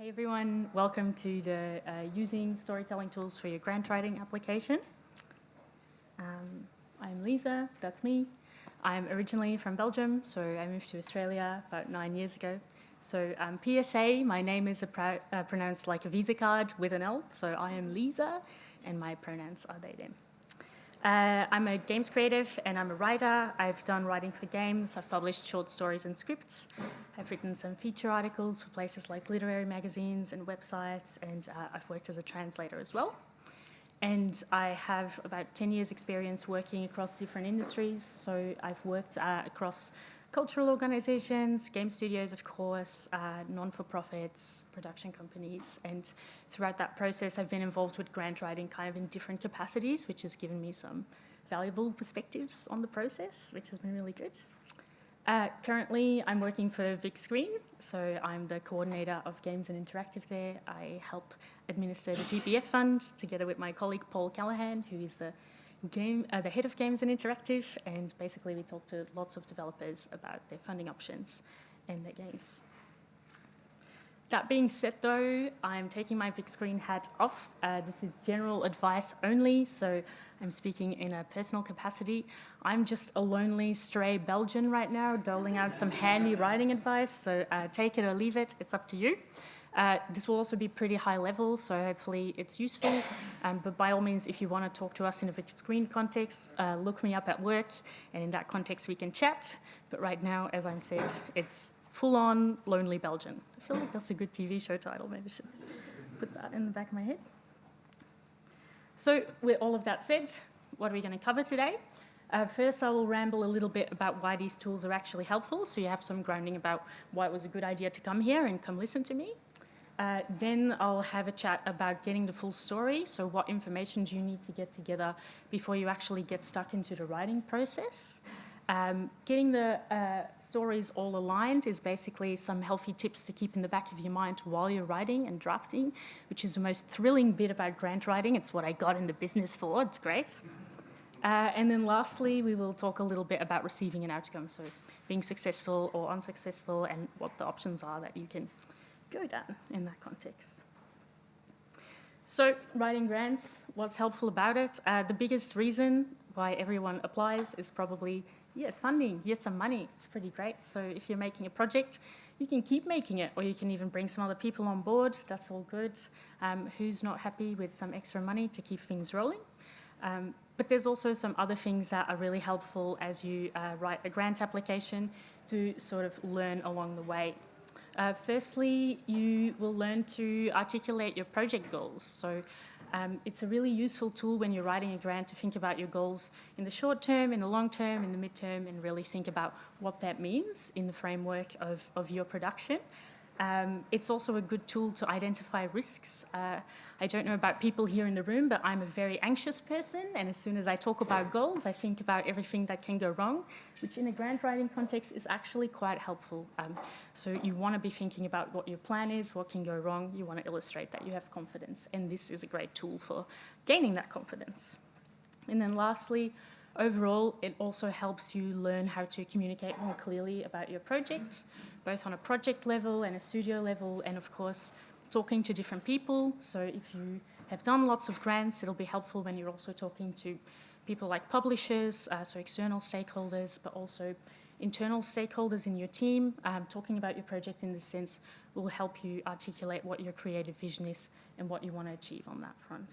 Hey everyone, welcome to the Using Storytelling Tools for Your Grant Writing application. I'm Lise, that's me. I'm originally from Belgium, so I moved to Australia about 9 years ago. So PSA, my name is pronounced like a Visa card with an L, so I am Lise, and my pronouns are they, them. I'm a games creative and I'm a writer. I've done writing for games. I've published short stories and scripts. I've written some feature articles for places like literary magazines and websites, and I've worked as a translator as well. And I have about 10 years experience working across different industries. So I've worked across cultural organizations, game studios, of course, non-for-profits, production companies. And throughout that process, I've been involved with grant writing kind of in different capacities, which has given me some valuable perspectives on the process, which has been really good. Currently, I'm working for VicScreen, so I'm the coordinator of games and interactive there. I help administer the GPF fund together with my colleague Paul Callahan, who is the head of games and interactive, and basically we talk to lots of developers about their funding options and their games. That being said though, I'm taking my VicScreen hat off. This is general advice only, so I'm speaking in a personal capacity. I'm just a lonely stray Belgian right now, doling out some handy writing advice, so take it or leave it, it's up to you. This will also be pretty high level, so hopefully it's useful. But by all means, if you want to talk to us in a VicScreen context, look me up at work, and in that context we can chat. But right now, as I said, it's full-on lonely Belgian. I feel like that's a good TV show title. Maybe I should put that in the back of my head. So with all of that said, what are we going to cover today? First, I will ramble a little bit about why these tools are actually helpful, so you have some grounding about why it was a good idea to come here and come listen to me. Then I'll have a chat about getting the full story, so what information do you need to get together before you actually get stuck into the writing process. Getting the stories all aligned is basically some healthy tips to keep in the back of your mind while you're writing and drafting, which is the most thrilling bit about grant writing. It's what I got into business for, it's great. And then lastly, we will talk a little bit about receiving an outcome, so being successful or unsuccessful and what the options are that you can go down in that context. So writing grants, what's helpful about it? The biggest reason why everyone applies is probably funding. You get some money, it's pretty great. So if you're making a project, you can keep making it, or you can even bring some other people on board, that's all good. Who's not happy with some extra money to keep things rolling? But there's also some other things that are really helpful as you write a grant application to sort of learn along the way. Firstly, you will learn to articulate your project goals. So it's a really useful tool when you're writing a grant to think about your goals in the short term, in the long term, in the midterm, and really think about what that means in the framework of your production. It's also a good tool to identify risks. I don't know about people here in the room, but I'm a very anxious person, and as soon as I talk about goals, I think about everything that can go wrong, which in a grant writing context is actually quite helpful. So you want to be thinking about what your plan is, what can go wrong, you want to illustrate that you have confidence, and this is a great tool for gaining that confidence. And then lastly, overall, it also helps you learn how to communicate more clearly about your project, both on a project level and a studio level, and of course, talking to different people. So if you have done lots of grants, it'll be helpful when you're also talking to people like publishers, so external stakeholders, but also internal stakeholders in your team. Talking about your project in this sense will help you articulate what your creative vision is and what you want to achieve on that front.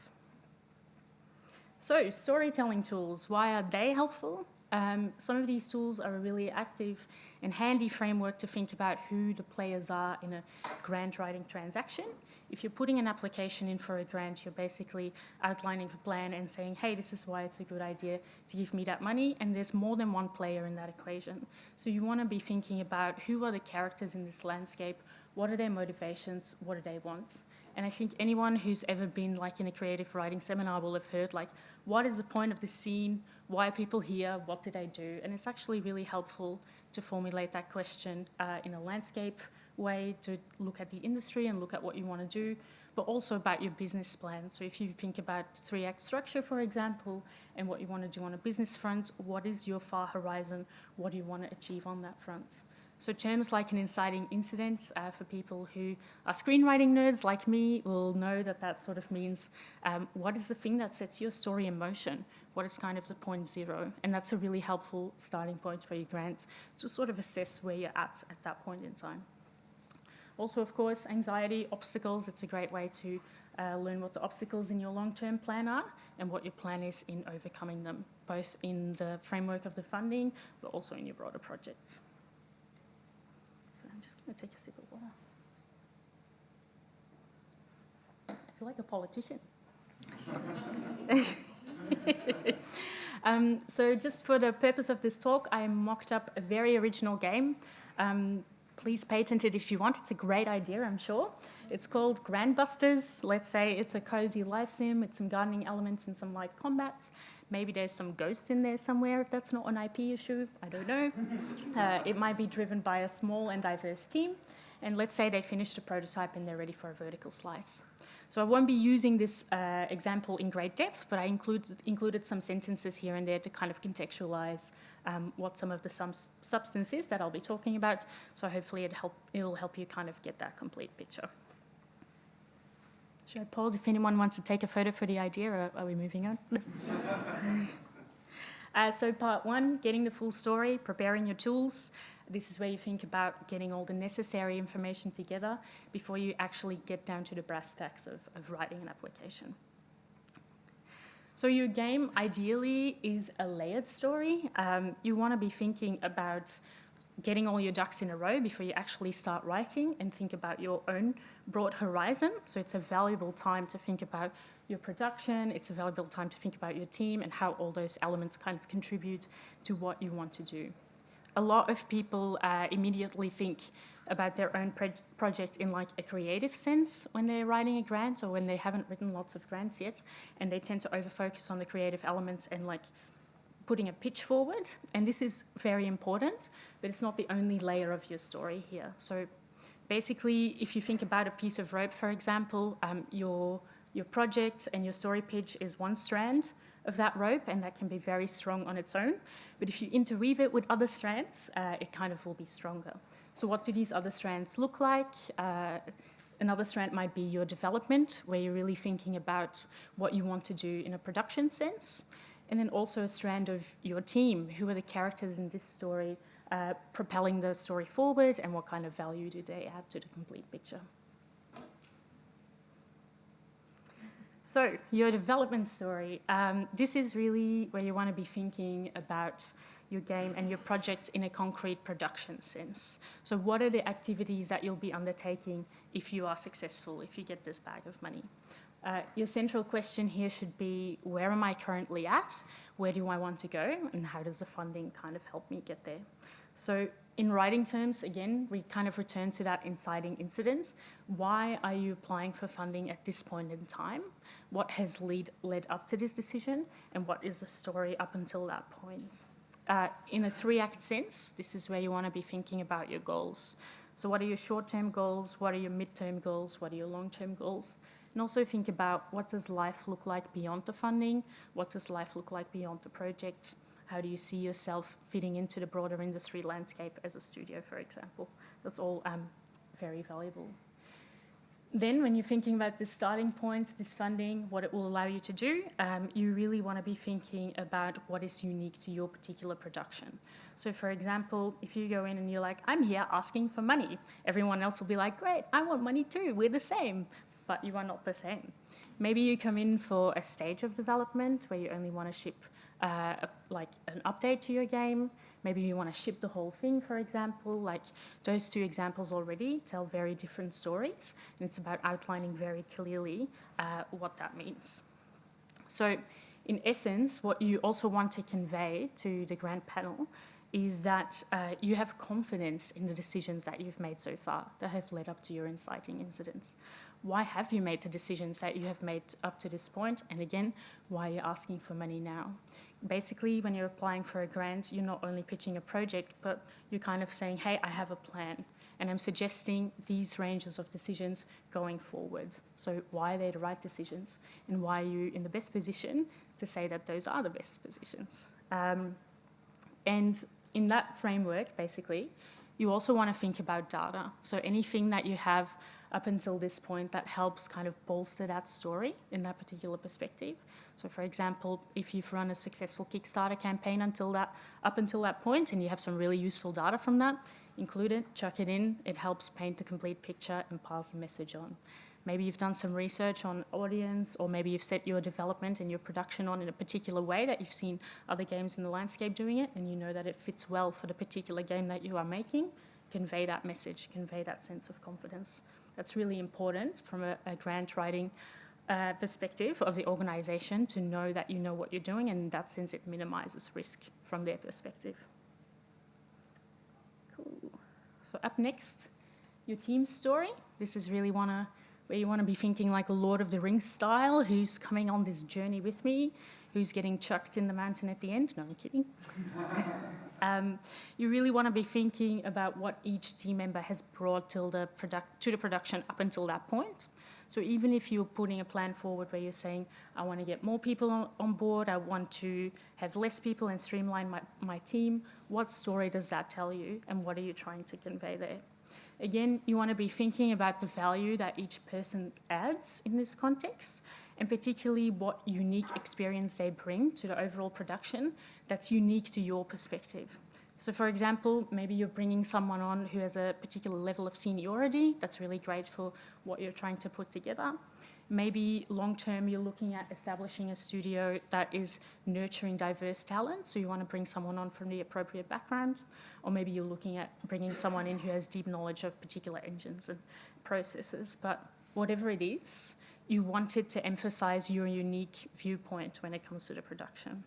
So storytelling tools, why are they helpful? Some of these tools are a really active and handy framework to think about who the players are in a grant writing transaction. If you're putting an application in for a grant, you're basically outlining the plan and saying, hey, this is why it's a good idea to give me that money, and there's more than one player in that equation. So you want to be thinking about who are the characters in this landscape, what are their motivations, what do they want? And I think anyone who's ever been like in a creative writing seminar will have heard like, what is the point of the scene? Why are people here? What did I do? And it's actually really helpful to formulate that question in a landscape way, to look at the industry and look at what you want to do, but also about your business plan. So if you think about 3-act structure, for example, and what you want to do on a business front, what is your far horizon? What do you want to achieve on that front? So terms like an inciting incident, for people who are screenwriting nerds like me, will know that that sort of means what is the thing that sets your story in motion? What is kind of the point zero? And that's a really helpful starting point for your grant to sort of assess where you're at that point in time. Also, of course, anxiety, obstacles, it's a great way to learn what the obstacles in your long-term plan are and what your plan is in overcoming them, both in the framework of the funding, but also in your broader projects. So I'm just going to take a sip of water. I feel like a politician. So just for the purpose of this talk, I mocked up a very original game. Please patent it if you want. It's a great idea, I'm sure. It's called Grandbusters. Let's say it's a cozy life sim with some gardening elements and some light combats. Maybe there's some ghosts in there somewhere if that's not an IP issue. I don't know. It might be driven by a small and diverse team. And let's say they finished a prototype and they're ready for a vertical slice. So I won't be using this example in great depth, but I included some sentences here and there to kind of contextualize what some of the substance is that I'll be talking about. So hopefully it'll help you kind of get that complete picture. Should I pause if anyone wants to take a photo for the idea, or are we moving on? So part one, getting the full story, preparing your tools. This is where you think about getting all the necessary information together before you actually get down to the brass tacks of writing an application. So your game, ideally, is a layered story. You want to be thinking about getting all your ducks in a row before you actually start writing and think about your own broad horizon. So it's a valuable time to think about your production, it's a valuable time to think about your team and how all those elements kind of contribute to what you want to do. A lot of people immediately think about their own project in like a creative sense when they're writing a grant or when they haven't written lots of grants yet, and they tend to over-focus on the creative elements and like putting a pitch forward. And this is very important, but it's not the only layer of your story here. So basically, if you think about a piece of rope, for example, your project and your story pitch is one strand of that rope, and that can be very strong on its own. But if you interweave it with other strands, it kind of will be stronger. So what do these other strands look like? Another strand might be your development, where you're really thinking about what you want to do in a production sense. And then also a strand of your team. Who are the characters in this story propelling the story forward, and what kind of value do they add to the complete picture? So your development story, this is really where you want to be thinking about your game and your project in a concrete production sense. So what are the activities that you'll be undertaking if you are successful, if you get this bag of money? Your central question here should be, where am I currently at? Where do I want to go? And how does the funding kind of help me get there? So in writing terms, again, we kind of return to that inciting incident. Why are you applying for funding at this point in time? What has led up to this decision? And what is the story up until that point? In a three-act sense, this is where you want to be thinking about your goals. So what are your short-term goals? What are your mid-term goals? What are your long-term goals? And also think about, what does life look like beyond the funding? What does life look like beyond the project? How do you see yourself fitting into the broader industry landscape as a studio, for example? That's all very valuable. Then when you're thinking about this starting point, this funding, what it will allow you to do, you really want to be thinking about what is unique to your particular production. So for example, if you go in and you're like, I'm here asking for money, everyone else will be like, great, I want money too, we're the same. But you are not the same. Maybe you come in for a stage of development where you only want to ship like an update to your game. Maybe you want to ship the whole thing, for example. Like those two examples already tell very different stories, and it's about outlining very clearly what that means. So in essence, what you also want to convey to the grant panel is that you have confidence in the decisions that you've made so far that have led up to your inciting incidents. Why have you made the decisions that you have made up to this point? And again, why are you asking for money now? Basically, when you're applying for a grant, you're not only pitching a project, but you're kind of saying, hey, I have a plan, and I'm suggesting these ranges of decisions going forward. So why are they the right decisions? And why are you in the best position to say that those are the best positions? And in that framework, basically, you also want to think about data. So anything that you have up until this point that helps kind of bolster that story in that particular perspective. So for example, if you've run a successful Kickstarter campaign up until that point and you have some really useful data from that, include it, chuck it in. It helps paint the complete picture and pass the message on. Maybe you've done some research on audience, or maybe you've set your development and your production on in a particular way that you've seen other games in the landscape doing it, and you know that it fits well for the particular game that you are making. Convey that message, convey that sense of confidence. That's really important from a grant writing perspective of the organisation, to know that you know what you're doing, and in that sense it minimises risk from their perspective. Cool. So up next, your team story. This is really where you want to be thinking like a Lord of the Rings style. Who's coming on this journey with me? Who's getting chucked in the mountain at the end? No, I'm kidding. You really want to be thinking about what each team member has brought to the production up until that point. So even if you're putting a plan forward where you're saying, I want to get more people on board, I want to have less people and streamline my team, what story does that tell you, and what are you trying to convey there? Again, you want to be thinking about the value that each person adds in this context, and particularly what unique experience they bring to the overall production that's unique to your perspective. So for example, maybe you're bringing someone on who has a particular level of seniority. That's really great for what you're trying to put together. Maybe long-term you're looking at establishing a studio that is nurturing diverse talent, so you want to bring someone on from the appropriate background. Or maybe you're looking at bringing someone in who has deep knowledge of particular engines and processes. But whatever it is, you wanted to emphasize your unique viewpoint when it comes to the production.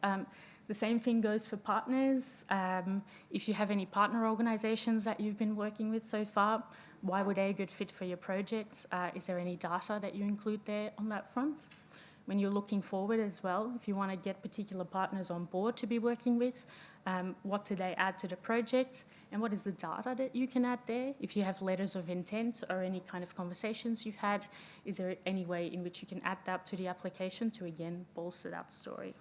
The same thing goes for partners. If you have any partner organizations that you've been working with so far, why were they a good fit for your project? Is there any data that you include there on that front? When you're looking forward as well, if you want to get particular partners on board to be working with, what do they add to the project? And what is the data that you can add there? If you have letters of intent or any kind of conversations you've had, is there any way in which you can add that to the application to, again, bolster that story?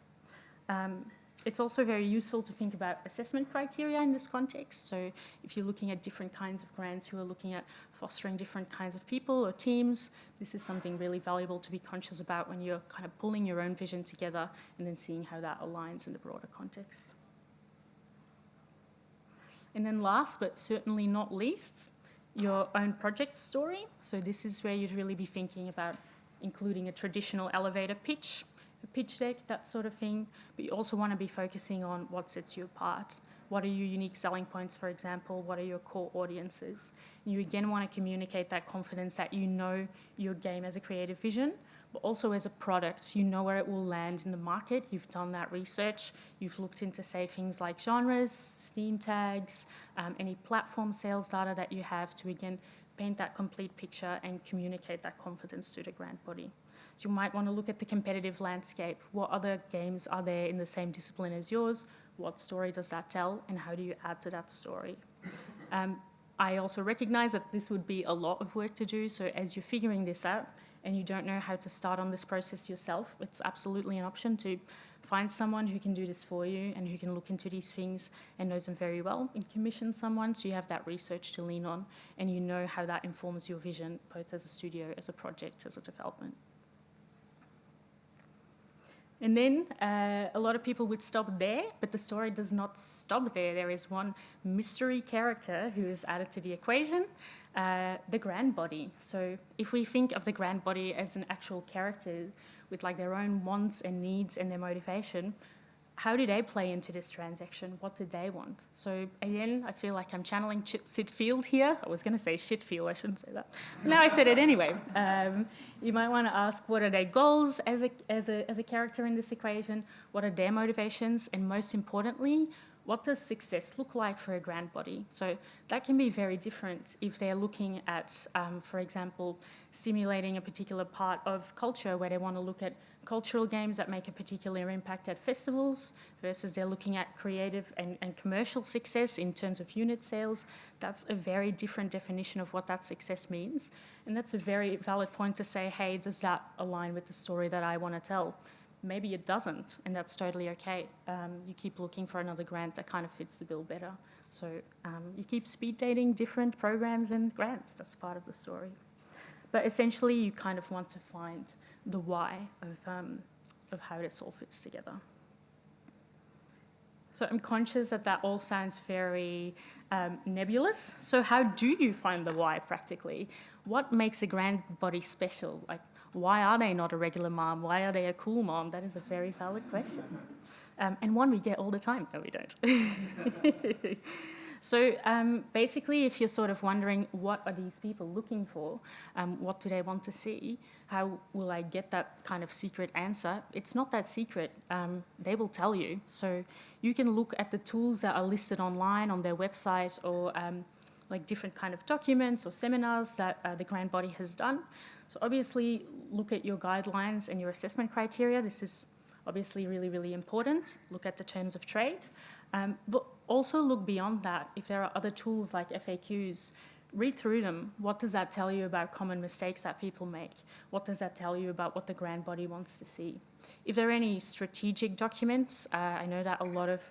It's also very useful to think about assessment criteria in this context. So if you're looking at different kinds of grants who are looking at fostering different kinds of people or teams, this is something really valuable to be conscious about when you're kind of pulling your own vision together and then seeing how that aligns in the broader context. And then last, but certainly not least, your own project story. So this is where you'd really be thinking about including a traditional elevator pitch, a pitch deck, that sort of thing, but you also want to be focusing on what sets you apart. What are your unique selling points, for example? What are your core audiences? You again want to communicate that confidence that you know your game as a creative vision, but also as a product. You know where it will land in the market. You've done that research. You've looked into, say, things like genres, Steam tags, any platform sales data that you have to, again, paint that complete picture and communicate that confidence to the grant body. So you might want to look at the competitive landscape. What other games are there in the same discipline as yours? What story does that tell? And how do you add to that story? I also recognize that this would be a lot of work to do. So as you're figuring this out and you don't know how to start on this process yourself, it's absolutely an option to find someone who can do this for you and who can look into these things and knows them very well, and commission someone so you have that research to lean on and you know how that informs your vision, both as a studio, as a project, as a development. And then a lot of people would stop there, but the story does not stop there. There is one mystery character who is added to the equation, the grant body. So if we think of the grant body as an actual character with like their own wants and needs and their motivation, how do they play into this transaction? What do they want? So again, I feel like I'm channeling Sid Field here. I was going to say shit field, I shouldn't say that. But now I said it anyway. You might want to ask, what are their goals as a character in this equation? What are their motivations? And most importantly, what does success look like for a grant body? So that can be very different if they're looking at, for example, stimulating a particular part of culture where they want to look at cultural games that make a particular impact at festivals versus they're looking at creative and commercial success in terms of unit sales. That's a very different definition of what that success means. And that's a very valid point to say, hey, does that align with the story that I want to tell? Maybe it doesn't, and that's totally okay. You keep looking for another grant that kind of fits the bill better. So you keep speed dating different programs and grants. That's part of the story. But essentially, you kind of want to find the why of how this all fits together. So I'm conscious that that all sounds very nebulous. So how do you find the why practically? What makes a grant body special? Like, why are they not a regular mom? Why are they a cool mom? That is a very valid question. And one we get all the time. No, we don't. So basically, if you're sort of wondering, what are these people looking for? What do they want to see? How will I get that kind of secret answer? It's not that secret. They will tell you. So you can look at the tools that are listed online on their website, or like different kind of documents or seminars that the grant body has done. So obviously, look at your guidelines and your assessment criteria. This is obviously really, really important. Look at the terms of trade. But also look beyond that. If there are other tools like FAQs, read through them. What does that tell you about common mistakes that people make? What does that tell you about what the grant body wants to see? If there are any strategic documents, I know that a lot of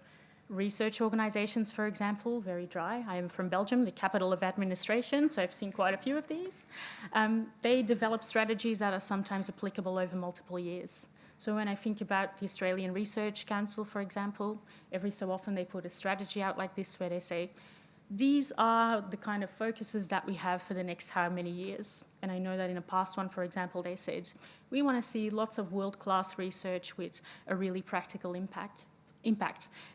research organizations, for example, very dry. I am from Belgium, the capital of administration, so I've seen quite a few of these. They develop strategies that are sometimes applicable over multiple years. So when I think about the Australian Research Council, for example, every so often they put a strategy out like this where they say, these are the kind of focuses that we have for the next how many years. And I know that in a past one, for example, they said, we want to see lots of world-class research with a really practical impact.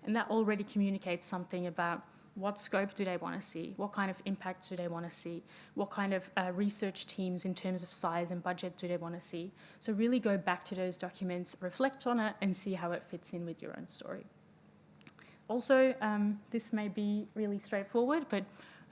And that already communicates something about what scope do they want to see, what kind of impact do they want to see, what kind of research teams in terms of size and budget do they want to see. So really go back to those documents, reflect on it, and see how it fits in with your own story. Also, this may be really straightforward, but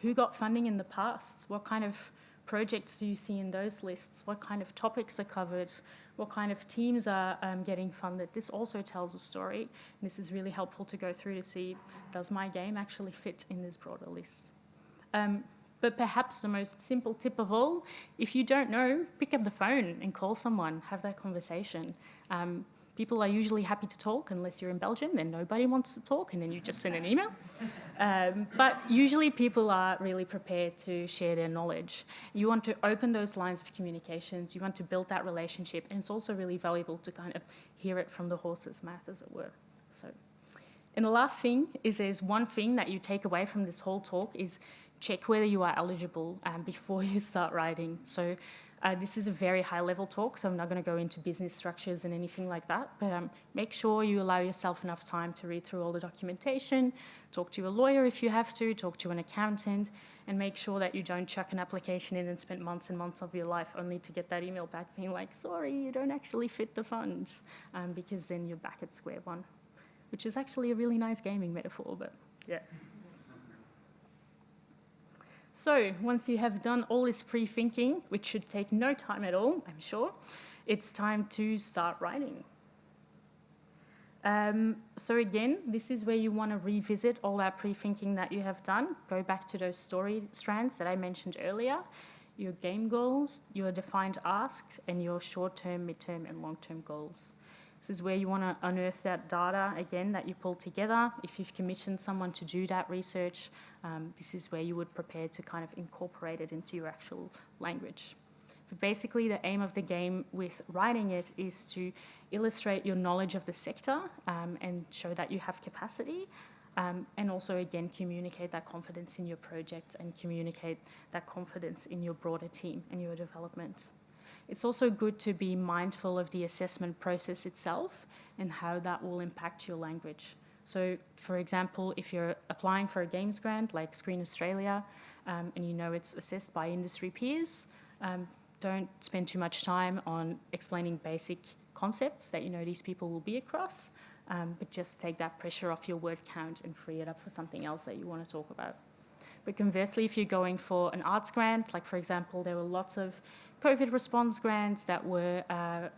who got funding in the past? What kind of projects do you see in those lists? What kind of topics are covered? What kind of teams are getting funded? This also tells a story. And this is really helpful to go through to see, does my game actually fit in this broader list? But perhaps the most simple tip of all, if you don't know, pick up the phone and call someone, have that conversation. People are usually happy to talk, unless you're in Belgium, then nobody wants to talk, and then you just send an email. But usually people are really prepared to share their knowledge. You want to open those lines of communications, you want to build that relationship, and it's also really valuable to kind of hear it from the horse's mouth, as it were. So, and the last thing is, there's one thing that you take away from this whole talk is check whether you are eligible before you start writing. So this is a very high-level talk, so I'm not going to go into business structures and anything like that, but make sure you allow yourself enough time to read through all the documentation, talk to a lawyer if you have to, talk to an accountant, and make sure that you don't chuck an application in and spend months and months of your life only to get that email back being like, sorry, you don't actually fit the fund, because then you're back at square one, which is actually a really nice gaming metaphor, but yeah. So once you have done all this pre-thinking, which should take no time at all, I'm sure, it's time to start writing. So again, this is where you want to revisit all that pre-thinking that you have done. Go back to those story strands that I mentioned earlier, your game goals, your defined asks, and your short-term, mid-term, and long-term goals. This is where you want to unearth that data, again, that you pulled together. If you've commissioned someone to do that research, this is where you would prepare to kind of incorporate it into your actual language. But basically, the aim of the game with writing it is to illustrate your knowledge of the sector and show that you have capacity, and also, again, communicate that confidence in your project and communicate that confidence in your broader team and your development. It's also good to be mindful of the assessment process itself and how that will impact your language. So, for example, if you're applying for a games grant like Screen Australia, and you know it's assessed by industry peers, don't spend too much time on explaining basic concepts that you know these people will be across, but just take that pressure off your word count and free it up for something else that you want to talk about. But conversely, if you're going for an arts grant, like for example, there were lots of COVID response grants that were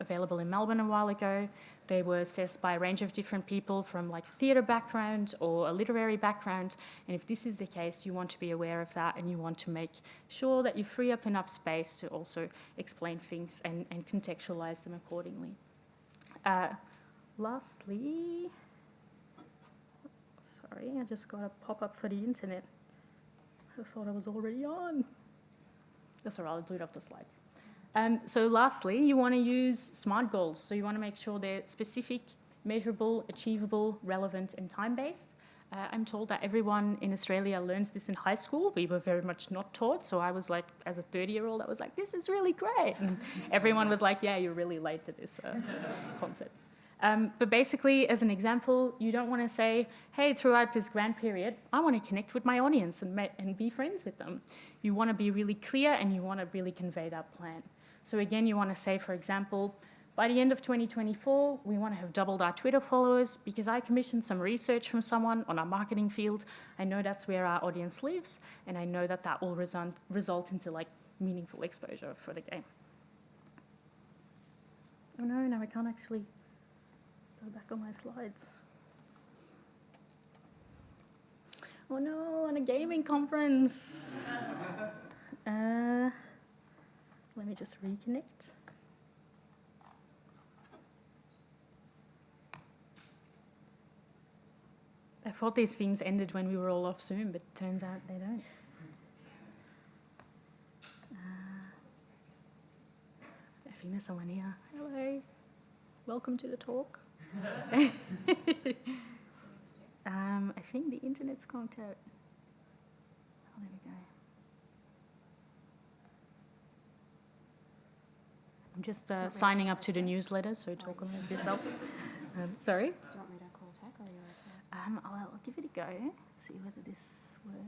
available in Melbourne a while ago. They were assessed by a range of different people from like a theatre background or a literary background. And if this is the case, you want to be aware of that and you want to make sure that you free up enough space to also explain things and contextualize them accordingly. Lastly, sorry. Sorry, I just got a pop-up for the internet. I thought I was already on. That's all right, I'll do it off the slides. So lastly, you want to use SMART goals. So you want to make sure they're specific, measurable, achievable, relevant, and time-based. I'm told that everyone in Australia learns this in high school. We were very much not taught. So I was like, as a 30-year-old, I was like, this is really great. And everyone was like, yeah, you're really late to this concept. But basically, as an example, you don't want to say, hey, throughout this grant period, I want to connect with my audience and be friends with them. You want to be really clear and you want to really convey that plan. So again, you want to say, for example, by the end of 2024, we want to have doubled our Twitter followers because I commissioned some research from someone on our marketing field. I know that's where our audience lives, and I know that that will result into like meaningful exposure for the game. Oh no, now I can't actually go back on my slides. Oh no, on a gaming conference. Let me just reconnect. I thought these things ended when we were all off Zoom, but it turns out they don't. I think there's someone here. Hello. Welcome to the talk. I think the internet's conked out. Oh, there we go. I'm just signing up to the newsletter, so talk amongst yourself. Sorry? Do you want me to call tech or are you okay? I'll give it a go, see whether this works.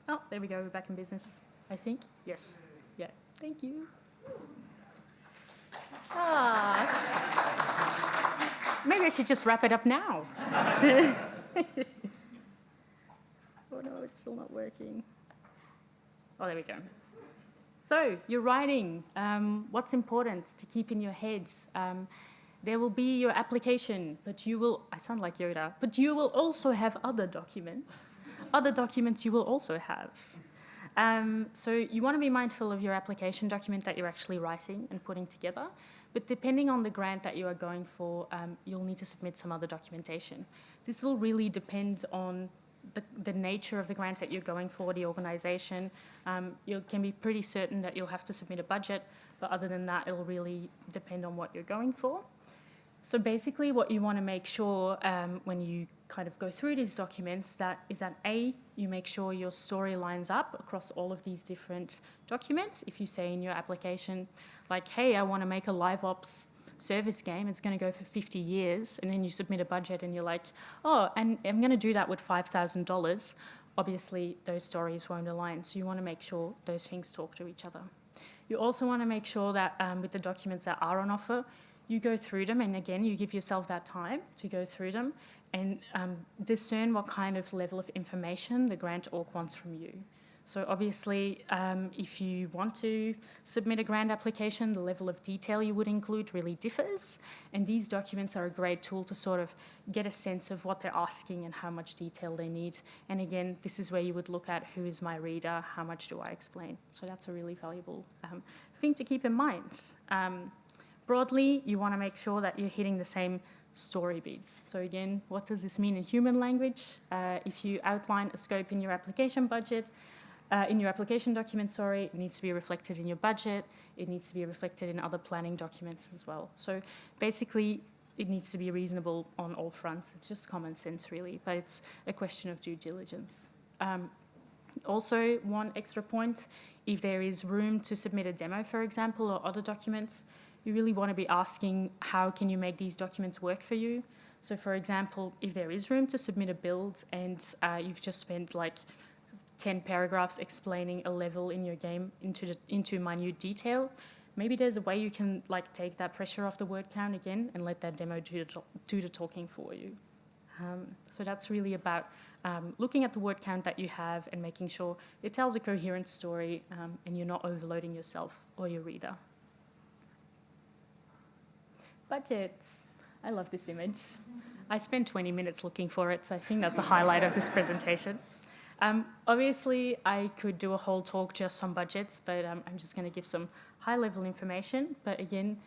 Oh, there we go, we're back in business, I think. Yes, yeah, thank you. Maybe I should just wrap it up now. Oh no, it's still not working. Oh, there we go. So, you're writing. What's important to keep in your head? There will be your application, but you will, I sound like Yoda, but you will also have other documents. Other documents you will also have. So you want to be mindful of your application document that you're actually writing and putting together. But depending on the grant that you are going for, you'll need to submit some other documentation. This will really depend on the nature of the grant that you're going for, the organisation. You can be pretty certain that you'll have to submit a budget, but other than that, it'll really depend on what you're going for. So basically what you want to make sure when you kind of go through these documents is that A, you make sure your story lines up across all of these different documents. If you say in your application, like, hey, I want to make a live ops service game, it's going to go for 50 years, and then you submit a budget and you're like, oh, and I'm going to do that with $5,000. Obviously, those stories won't align, so you want to make sure those things talk to each other. You also want to make sure that with the documents that are on offer, you go through them, and again, you give yourself that time to go through them and discern what kind of level of information the grant org wants from you. So obviously, if you want to submit a grant application, the level of detail you would include really differs, and these documents are a great tool to sort of get a sense of what they're asking and how much detail they need. And again, this is where you would look at who is my reader, how much do I explain. So that's a really valuable thing to keep in mind. Broadly, you want to make sure that you're hitting the same story beats. So again, what does this mean in human language? If you outline a scope in your application budget, in your application document, it needs to be reflected in your budget. It needs to be reflected in other planning documents as well. So basically, it needs to be reasonable on all fronts. It's just common sense, really, but it's a question of due diligence. Also, one extra point, if there is room to submit a demo, for example, or other documents, you really want to be asking, how can you make these documents work for you? So for example, if there is room to submit a build and you've just spent like 10 paragraphs explaining a level in your game into minute detail, maybe there's a way you can like take that pressure off the word count again and let that demo do the talking for you. So that's really about looking at the word count that you have and making sure it tells a coherent story and you're not overloading yourself or your reader. Budgets. I love this image. I spent 20 minutes looking for it, so I think that's a highlight of this presentation. Obviously, I could do a whole talk just on budgets, but I'm just going to give some high-level information. But again,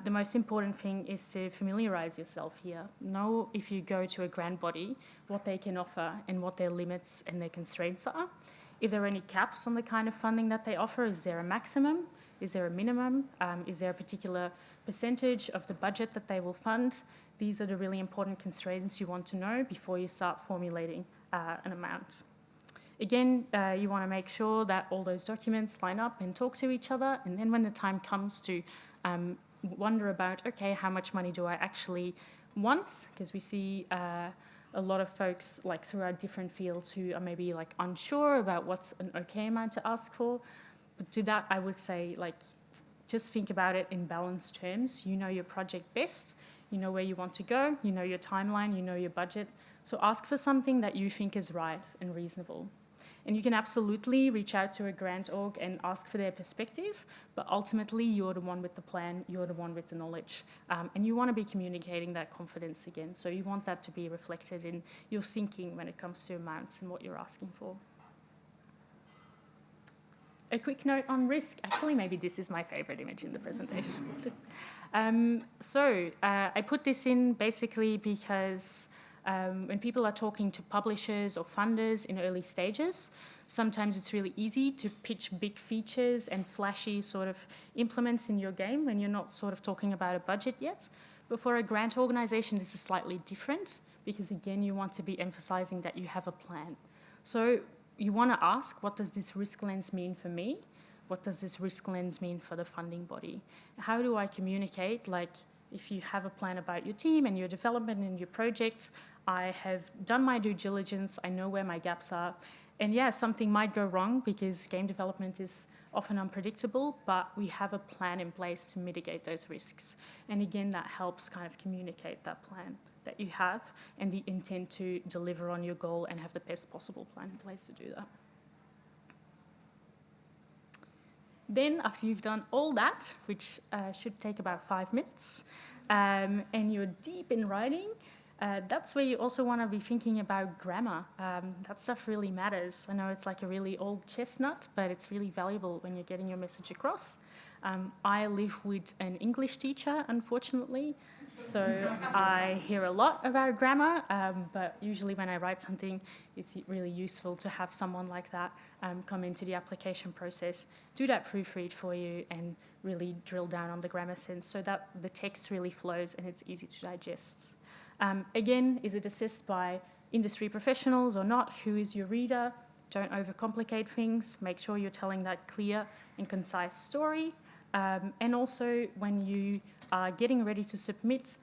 the most important thing is to familiarise yourself here. Know if you go to a grant body, what they can offer and what their limits and their constraints are. If there are any caps on the kind of funding that they offer, is there a maximum? Is there a minimum? Is there a particular percentage of the budget that they will fund? These are the really important constraints you want to know before you start formulating an amount. Again, you want to make sure that all those documents line up and talk to each other, and then when the time comes to wonder about, okay, how much money do I actually want? Because we see a lot of folks like throughout different fields who are maybe like unsure about what's an okay amount to ask for. But to that, I would say like just think about it in balanced terms. You know your project best, you know where you want to go, you know your timeline, you know your budget. So ask for something that you think is right and reasonable. And you can absolutely reach out to a grant org and ask for their perspective, but ultimately you're the one with the plan, you're the one with the knowledge. And you want to be communicating that confidence again. So you want that to be reflected in your thinking when it comes to amounts and what you're asking for. A quick note on risk. Actually, maybe this is my favorite image in the presentation. I put this in basically because when people are talking to publishers or funders in early stages, sometimes it's really easy to pitch big features and flashy sort of implements in your game when you're not sort of talking about a budget yet. But for a grant organisation, this is slightly different because, again, you want to be emphasising that you have a plan. So you want to ask, what does this risk lens mean for me? What does this risk lens mean for the funding body? How do I communicate? Like, if you have a plan about your team and your development and your project, I have done my due diligence, I know where my gaps are. And yeah, something might go wrong because game development is often unpredictable, but we have a plan in place to mitigate those risks. And again, that helps kind of communicate that plan that you have and the intent to deliver on your goal and have the best possible plan in place to do that. Then, after you've done all that, which should take about 5 minutes, and you're deep in writing, that's where you also want to be thinking about grammar. That stuff really matters. I know it's like a really old chestnut, but it's really valuable when you're getting your message across. I live with an English teacher, unfortunately, so I hear a lot about grammar, but usually when I write something, it's really useful to have someone like that come into the application process, do that proofread for you, and really drill down on the grammar sense so that the text really flows and it's easy to digest. Again, is it assessed by industry professionals or not? Who is your reader? Don't overcomplicate things. Make sure you're telling that clear and concise story. And also, when you are getting ready to submit,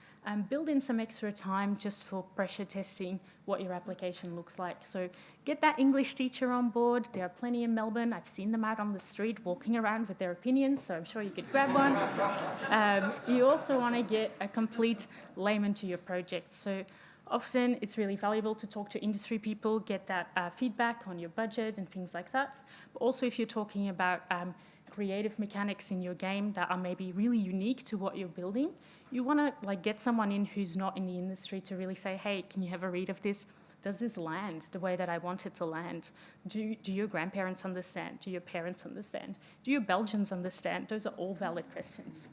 build in some extra time just for pressure testing what your application looks like. So get that English teacher on board. There are plenty in Melbourne. I've seen them out on the street walking around with their opinions, so I'm sure you could grab one. You also want to get a complete layman to your project. So often it's really valuable to talk to industry people, get that feedback on your budget and things like that. But also if you're talking about creative mechanics in your game that are maybe really unique to what you're building, you want to get someone in who's not in the industry to really say, hey, can you have a read of this? Does this land the way that I want it to land? Do your grandparents understand? Do your parents understand? Do your Belgians understand? Those are all valid questions.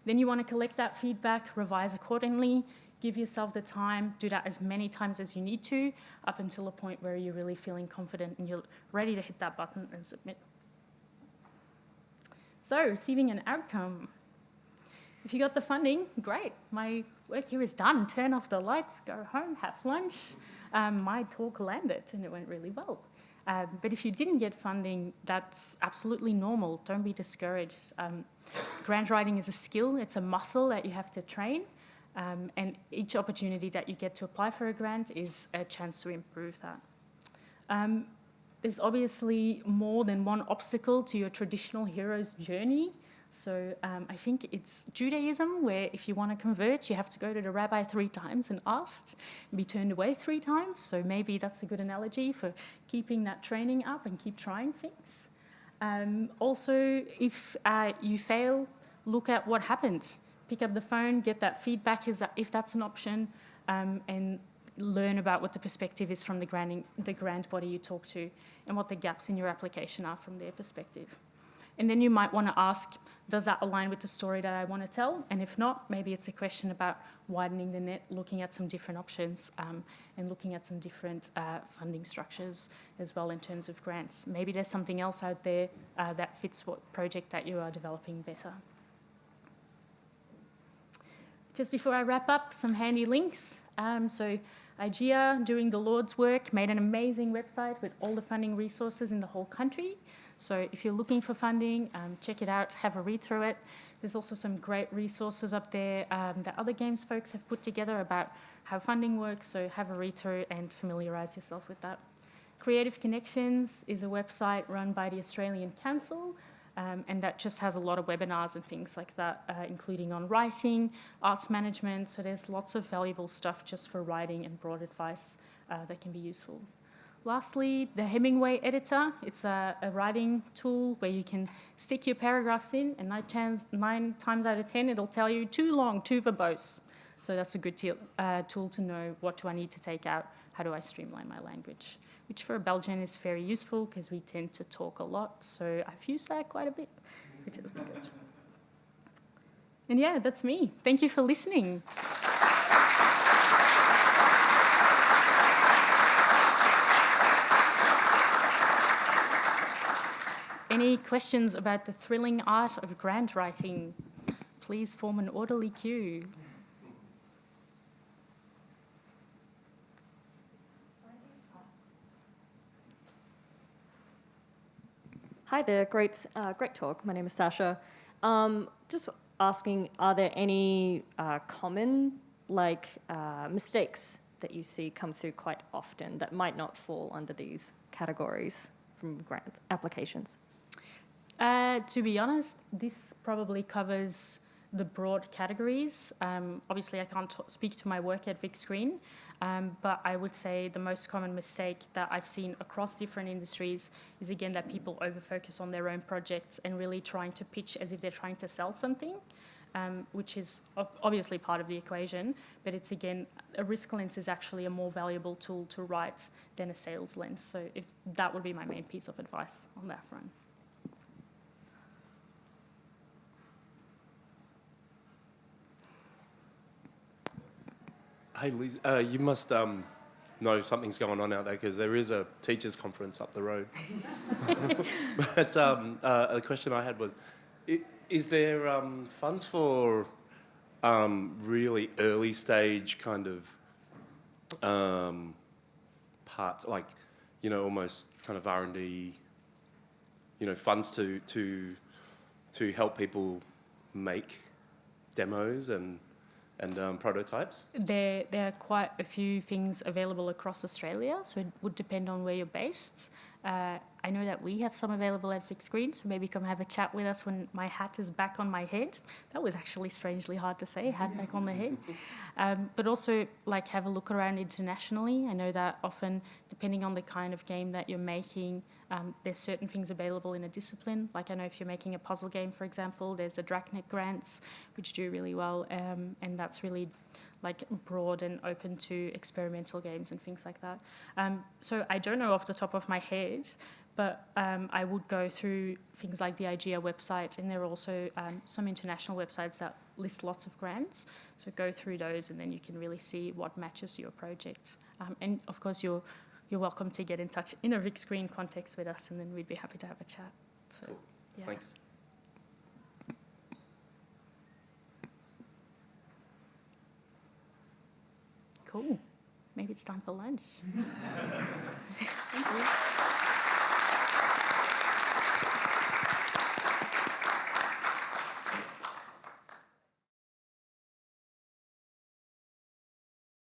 Then you want to collect that feedback, revise accordingly, give yourself the time, do that as many times as you need to, up until a point where you're really feeling confident and you're ready to hit that button and submit. So, receiving an outcome. If you got the funding, great. My work here is done. Turn off the lights, go home, have lunch. My talk landed and it went really well. But if you didn't get funding, that's absolutely normal. Don't be discouraged. Grant writing is a skill. It's a muscle that you have to train. And each opportunity that you get to apply for a grant is a chance to improve that. There's obviously more than one obstacle to your traditional hero's journey. So I think it's Judaism, where if you want to convert, you have to go to the rabbi 3 times and ask, and be turned away 3 times. So maybe that's a good analogy for keeping that training up and keep trying things. Also, if you fail, look at what happens. Pick up the phone, get that feedback if that's an option, and learn about what the perspective is from the grant body you talk to and what the gaps in your application are from their perspective. And then you might want to ask, does that align with the story that I want to tell? And if not, maybe it's a question about widening the net, looking at some different options and looking at some different funding structures as well in terms of grants. Maybe there's something else out there that fits what project that you are developing better. Just before I wrap up, some handy links. So IGEA, doing the Lord's work, made an amazing website with all the funding resources in the whole country. So if you're looking for funding, check it out, have a read through it. There's also some great resources up there that other games folks have put together about how funding works, so have a read through and familiarise yourself with that. Creative Connections is a website run by the Australian Council, and that just has a lot of webinars and things like that, including on writing, arts management, so there's lots of valuable stuff just for writing and broad advice that can be useful. Lastly, the Hemingway editor. It's a writing tool where you can stick your paragraphs in, and 9 times out of 10, it'll tell you too long, too verbose. So that's a good tool to know, what do I need to take out? How do I streamline my language? Which for a Belgian is very useful because we tend to talk a lot. So I've used that quite a bit, which is good. And yeah, that's me. Thank you for listening. Any questions about the thrilling art of grant writing? Please form an orderly queue. Hi there, great talk. My name is Sasha. Just asking, are there any common mistakes that you see come through quite often that might not fall under these categories from grant applications? To be honest, this probably covers the broad categories. Obviously, I can't speak to my work at VicScreen, but I would say the most common mistake that I've seen across different industries is, again, that people over-focus on their own projects and really trying to pitch as if they're trying to sell something, which is obviously part of the equation, but it's, again, a risk lens is actually a more valuable tool to write than a sales lens. So that would be my main piece of advice on that front. Hey, Lise, you must know something's going on out there because there is a teachers' conference up the road. But the question I had was, is there funds for really early stage kind of parts, like, almost kind of R&D, funds to help people make demos and prototypes? There are quite a few things available across Australia, so it would depend on where you're based. I know that we have some available at VicScreen, so maybe come have a chat with us when my hat is back on my head. That was actually strangely hard to say, hat back on the head. But also, have a look around internationally. I know that often, depending on the kind of game that you're making, there's certain things available in a discipline. Like, I know if you're making a puzzle game, for example, there's the Dragnet grants, which do really well, and that's really broad and open to experimental games and things like that. So I don't know off the top of my head, but I would go through things like the IGEA website, and there are also some international websites that list lots of grants. So go through those, and then you can really see what matches your project. And of course, you're welcome to get in touch in a VicScreen context with us, and then we'd be happy to have a chat. So, cool. Yeah. Thanks. Cool. Maybe it's time for lunch.